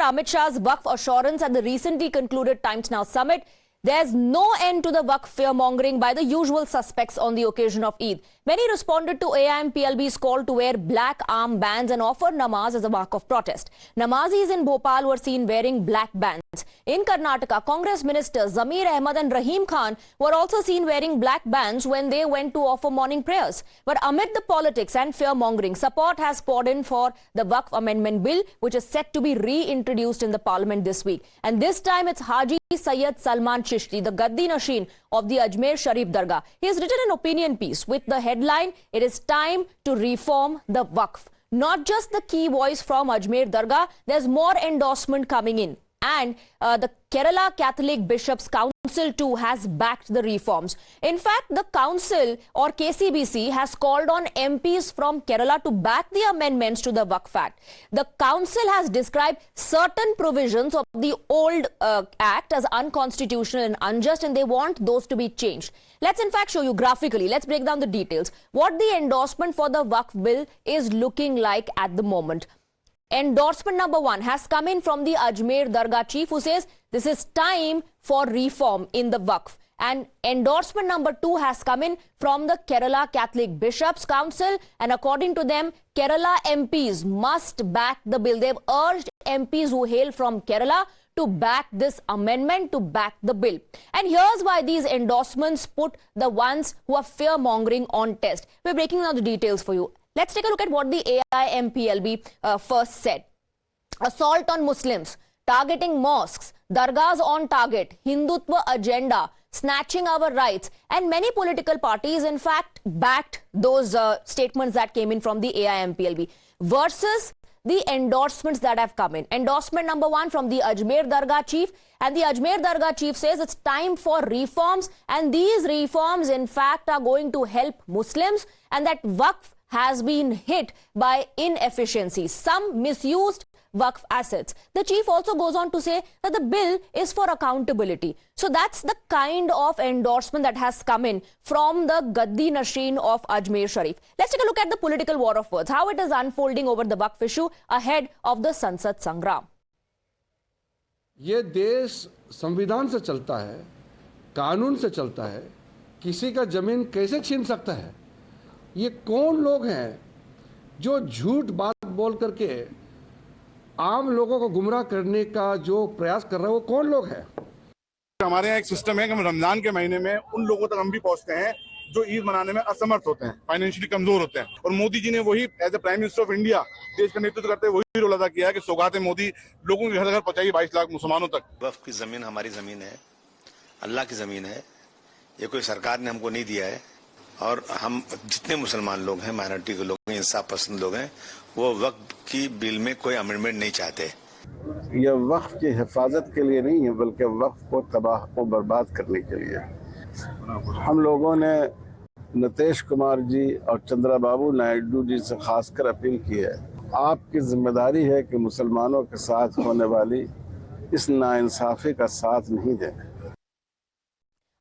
Amit Shah's Waqf assurance at the recently concluded Times Now summit. There's no end to the Waqf fearmongering by the usual suspects on the occasion of Eid. Many responded to AIMPLB's call to wear black armbands and offer namaz as a mark of protest. Namazis in Bhopal were seen wearing black bands. In Karnataka, Congress ministers Zamir Ahmed and Rahim Khan were also seen wearing black bands when they went to offer morning prayers. But amid the politics and fearmongering, support has poured in for the Waqf Amendment Bill, which is set to be reintroduced in the Parliament this week. And this time it's Haji Sayyid Salman Chishti, the Gaddi Nashin of the Ajmer Sharif Dargah. He has written an opinion piece with the headline, "It is time to reform the Waqf." Not just the key voice from Ajmer Dargah, there's more endorsement coming in. And the Kerala Catholic Bishops' Council too has backed the reforms. In fact, the Council or KCBC has called on MPs from Kerala to back the amendments to the Waqf Act. The Council has described certain provisions of the old Act as unconstitutional and unjust, and they want those to be changed. Let's in fact show you graphically. Let's break down the details. What the endorsement for the Waqf bill is looking like at the moment. Endorsement number 1 has come in from the Ajmer Dargah Chief, who says this is time for reform in the Waqf. And endorsement number 2 has come in from the Kerala Catholic Bishops' Council. And according to them, Kerala MPs must back the bill. They've urged MPs who hail from Kerala to back this amendment, to back the bill. And here's why these endorsements put the ones who are fear-mongering on test. We're breaking down the details for you. Let's take a look at what the AIMPLB first said. Assault on Muslims, targeting mosques, dargahs on target, Hindutva agenda, snatching our rights. And many political parties, in fact, backed those statements that came in from the AIMPLB versus the endorsements that have come in. Endorsement number 1 from the Ajmer Dargah Chief. And the Ajmer Dargah Chief says it's time for reforms. And these reforms, in fact, are going to help Muslims. And that Waqf has been hit by inefficiencies. Some misused Waqf assets. The chief also goes on to say that the bill is for accountability. So that's the kind of endorsement that has come in from the Gaddi Nashin of Ajmer Sharif. Let's take a look at the political war of words, how it is unfolding over the Waqf issue ahead of the Sansad Sangram. ये देश संविधान से चलता है, कानून से चलता है, किसी का जमीन कैसे छीन सकता है? ये कौन लोग हैं जो झूठ बात बोल करके आम लोगों को गुमराह करने का जो प्रयास कर रहे हैं, वो कौन लोग हैं? हमारे यहाँ एक सिस्टम है कि हम रमजान के महीने में उन लोगों तक हम भी पहुँचते हैं जो ईद मनाने में असमर्थ होते हैं, फाइनेंशियली कमजोर होते हैं। और मोदी जी ने वही as a prime minister of India देश का नेतृत्व करते हुए वही रोल अदा किया है कि सौगातें मोदी लोगों के घर घर पहुंचाई 22 लाख मुसलमानों तक। वक्फ की जमीन हमारी जमीन है, अल्लाह की जमीन है, ये कोई सरकार ने हमको नहीं दिया है। और हम जितने मुसलमान लोग हैं, माइनॉरिटी के लोग हैं, इंसाफ पसंद लोग हैं, वो वक्फ की बिल में कोई अमेंडमेंट नहीं चाहते। यह वक्फ की हिफाजत के लिए नहीं है, बल्कि वक्फ को तबाह को बर्बाद करने के लिए। हम लोगों ने नीतीश कुमार जी और चंद्रबाबू नायडू जी से खासकर अपील की है, आपकी जिम्मेदारी है कि मुसलमानों के साथ होने वाली इस नाइंसाफी का साथ नहीं दें।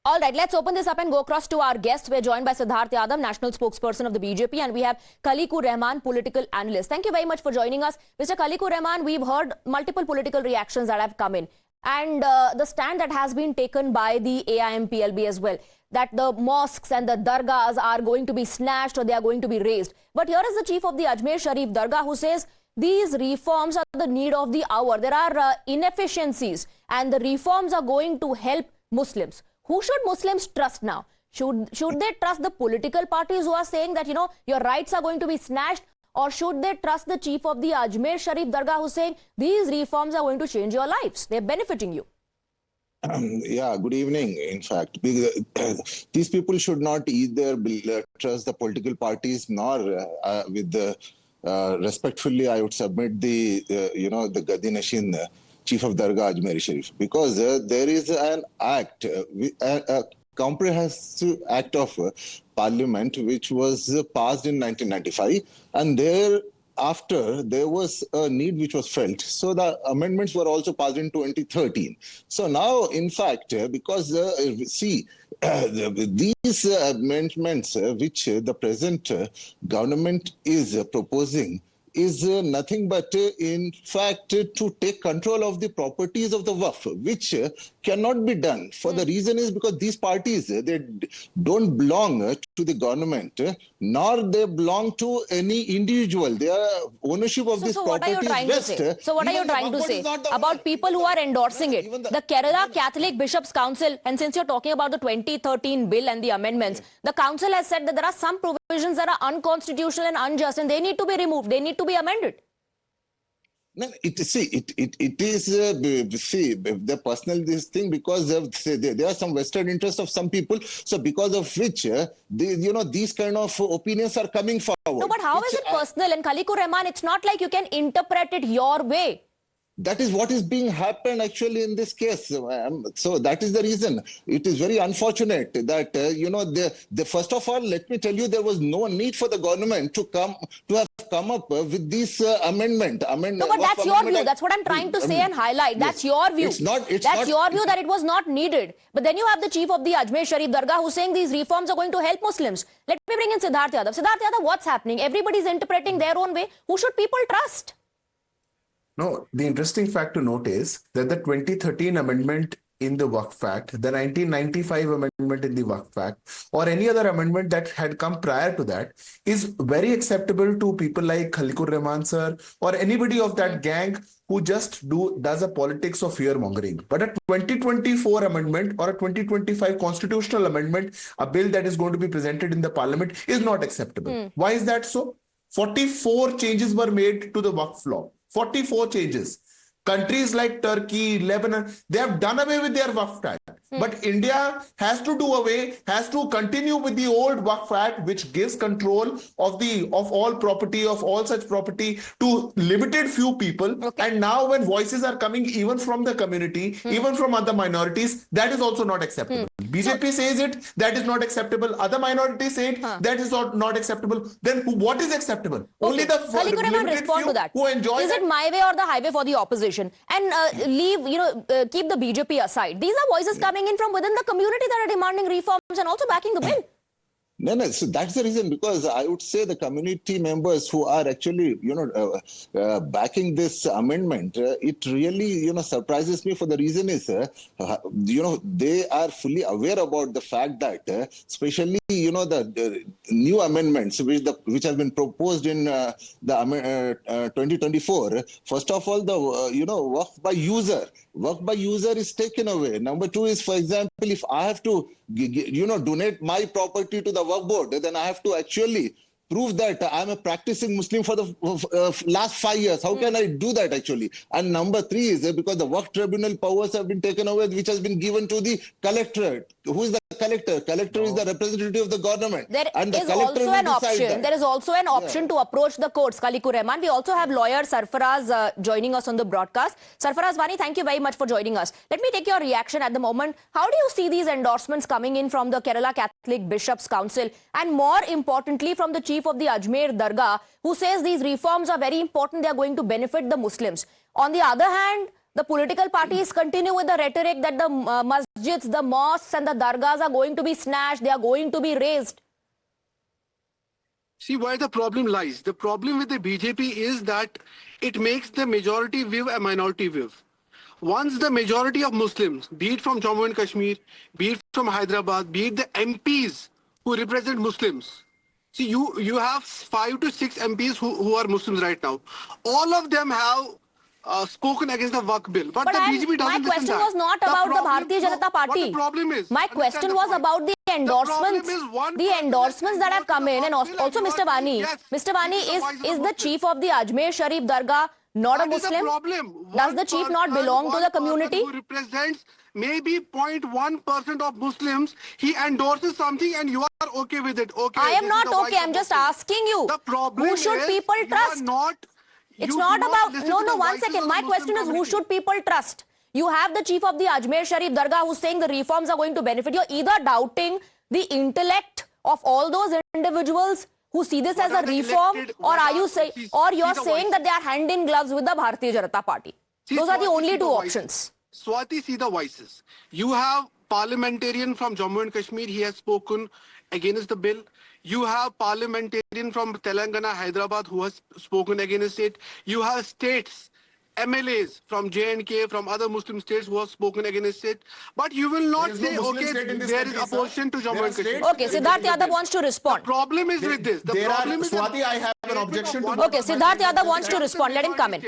All right, let's open this up and go across to our guests. We're joined by Siddharth Yadav, national spokesperson of the BJP, and we have Khaliqur Rahman, political analyst. Thank you very much for joining us. Mr. Khaliqur Rahman, we've heard multiple political reactions that have come in. And the stand that has been taken by the AIMPLB as well, that the mosques and the dargahs are going to be snatched or they are going to be raised. But here is the chief of the Ajmer Sharif Dargah who says these reforms are the need of the hour. There are inefficiencies and the reforms are going to help Muslims. Who should Muslims trust now? Should they trust the political parties who are saying that, you know, your rights are going to be snatched? Or should they trust the chief of the Ajmer Sharif Dargah who's saying these reforms are going to change your lives? They're benefiting you. Yeah, good evening, in fact. These people should not either trust the political parties nor with the respectfully, I would submit the, the Gaddi Nashin, Chief of Dargah Ajmer Sharif, because there is an act, a comprehensive act of Parliament which was passed in 1995, and thereafter there was a need which was felt. So the amendments were also passed in 2013. So now, in fact, because these amendments which the present government is proposing is nothing but, in fact, to take control of the properties of the Waqf, which cannot be done. For the reason is because these parties, they don't belong to the government, nor they belong to any individual. Their ownership of these properties vest. So what are you trying to say about people who are endorsing it? The Kerala Catholic Bishops' Council, and since you're talking about the 2013 bill and the amendments, the council has said that there are some provisions that are unconstitutional and unjust, and they need to be removed. They need to be amended. No, it is the personal this thing, because there are some vested interest of some people. So because of which these kind of opinions are coming forward. No, but how is it personal? And Khalikur Rahman, it's not like you can interpret it your way. That is what is being happened actually in this case. So that is the reason. It is very unfortunate that first of all, let me tell you, there was no need for the government to have come up with this amendment. No, but that's your view. That's what I'm trying to say and highlight. That's your view. That's your view that it was not needed. But then you have the chief of the Ajmer Sharif Dargah who's saying these reforms are going to help Muslims. Let me bring in Siddharth Yadav. Siddharth Yadav, what's happening? Everybody's interpreting their own way. Who should people trust? No, the interesting fact to note is that the 2013 amendment in the Waqf Act, the 1995 amendment in the Waqf Act, or any other amendment that had come prior to that is very acceptable to people like Khalikur Rahman sir or anybody of that gang who just does a politics of fear-mongering. But a 2024 amendment or a 2025 constitutional amendment, a bill that is going to be presented in the parliament, is not acceptable. Why is that so? 44 changes were made to the Waqf law. 44 changes. Countries like Turkey, Lebanon, they have done away with their Waqf Act. But India has to continue with the old Waqf Act, which gives control of all property, of all such property to limited few people. Okay. And now when voices are coming even from the community, even from other minorities, that is also not acceptable. BJP says it, that is not acceptable. Other minorities say it, that is not acceptable. Then what is acceptable? Okay. Only the limited few who enjoy Is it my way or the highway for the opposition? And keep the BJP aside. These are voices coming in from within the community that are demanding reforms and also backing the bill. No, so that's the reason, because I would say the community members who are actually, backing this amendment, it really, surprises me. For the reason is, they are fully aware about the fact that, especially, the new amendments which have been proposed in the 2024. First of all, the Waqf by user is taken away. Number two is, for example, if I have to donate my property to the Waqf board, then I have to actually prove that I'm a practicing Muslim for the last 5 years. How can I do that actually? And number three is because the Waqf Tribunal powers have been taken away, which has been given to the collectorate. Who is the collector? Collector is the representative of the government. There is also an option to approach the courts. Khalikur Rahman. We also have lawyer Sarfaraz joining us on the broadcast. Sarfaraz Vani, thank you very much for joining us. Let me take your reaction at the moment. How do you see these endorsements coming in from the Kerala Catholic Bishops' Council, and more importantly from the chief of the Ajmer Dargah, who says these reforms are very important, they are going to benefit the Muslims? On the other hand, the political parties continue with the rhetoric that the masjids, the mosques and the dargahs are going to be snatched, they are going to be razed. See where the problem lies. The problem with the BJP is that it makes the majority view a minority view. Once the majority of Muslims, be it from Jammu and Kashmir, be it from Hyderabad, be it the MPs who represent Muslims. See, you have 5 to 6 MPs who are Muslims right now. All of them have spoken against the Waqf bill. But the BJP doesn't. My question was not about the Bharatiya Janata Party. What the problem is, my question was about the endorsements. The endorsements that have come in, and also Mr. Vani. Yes, Mr. Vani, is the chief of the Ajmer Sharif Dargah not a Muslim? Does the chief not belong to the community? Who represents maybe 0.1% of Muslims, he endorses something and you are okay with it. Okay, I am not okay. I'm just asking you. The problem who should people trust? It's not about... No, 1 second. My question is, who should people trust? You have the chief of the Ajmer Sharif Dargah who's saying the reforms are going to benefit. You're either doubting the intellect of all those individuals who see this as a reform, or are you saying, or you're saying that they are hand in gloves with the Bharatiya Janata Party? Those are the only two options. Swati, see the voices. You have parliamentarian from Jammu and Kashmir. He has spoken against the bill. You have parliamentarian from Telangana, Hyderabad, who has spoken against it. You have states, MLAs from J&K, from other Muslim states who have spoken against it. But you will not say, okay, there is opposition to Jammu and Kashmir. Okay, Siddharth Yadav wants to respond. The problem is with this. The problem is Swati, I have an objection to Okay, Siddharth Yadav wants to respond. Let him come in.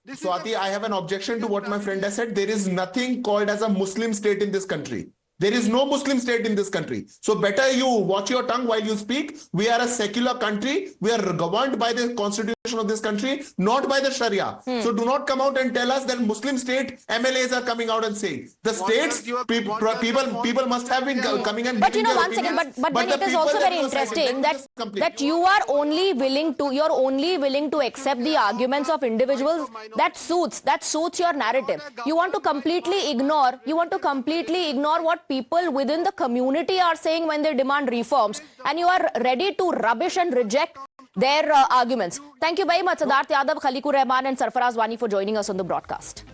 Swati, I have an objection to what my friend has said. There is nothing called as a Muslim state in this country. There is no Muslim state in this country. So better you watch your tongue while you speak. We are a secular country. We are governed by the constitution of this country, not by the Sharia. So do not come out and tell us that Muslim state MLAs are coming out and saying. The states, people must have been coming and But you know, giving their one second, opinions, but then the it is people also that very were cited, interesting that was complete. that you are only willing to, you're only willing to accept the arguments of individuals that suits your narrative. You want to completely ignore what people within the community are saying when they demand reforms, and you are ready to rubbish and reject their arguments. Thank you very much, Siddharth Yadav, Khaliqur Rahman and Sarfaraz Wani for joining us on the broadcast.